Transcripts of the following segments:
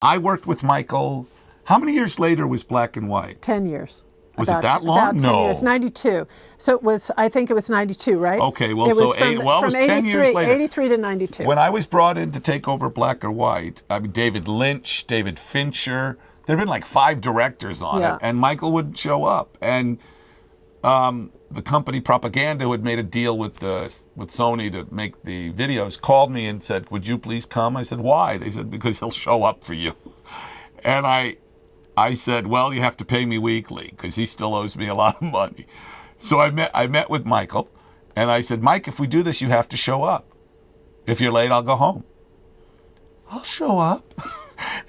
I worked with Michael. How many years later was Black and White? 10 years. Was it that long? About 10 years, 92. So it was, I think it was 92, right? Okay, well, it was it was 10 years later. 83 to 92. When I was brought in to take over Black or White, I mean, David Lynch, David Fincher, there had been like 5 directors on it, and Michael would show up. And the company Propaganda, who had made a deal with Sony to make the videos, called me and said, would you please come? I said, why? They said, because he'll show up for you. And I said, well, you have to pay me weekly because he still owes me a lot of money. So I met with Michael, and I said, Mike, if we do this, you have to show up. If you're late, I'll go home. I'll show up.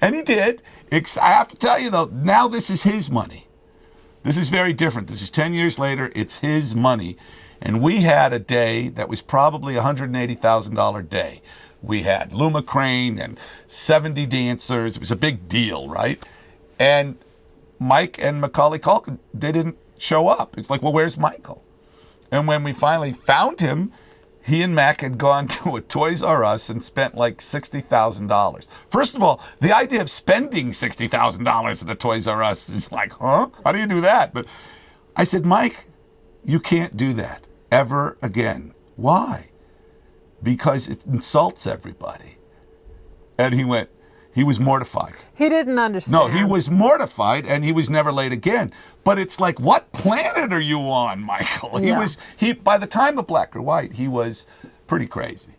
And he did. I have to tell you, though, now this is his money. This is very different. This is 10 years later. It's his money. And we had a day that was probably a $180,000 day. We had Luma Crane and 70 dancers. It was a big deal, right? And Mike and Macaulay Culkin, they didn't show up. It's like, well, where's Michael? And when we finally found him, he and Mac had gone to a Toys R Us and spent like $60,000. First of all, the idea of spending $60,000 at a Toys R Us is like, huh? How do you do that? But I said, Mike, you can't do that ever again. Why? Because it insults everybody. And he was mortified. He didn't understand. No, he was mortified, and he was never late again. But it's like, what planet are you on, Michael? By the time of Black or White, he was pretty crazy.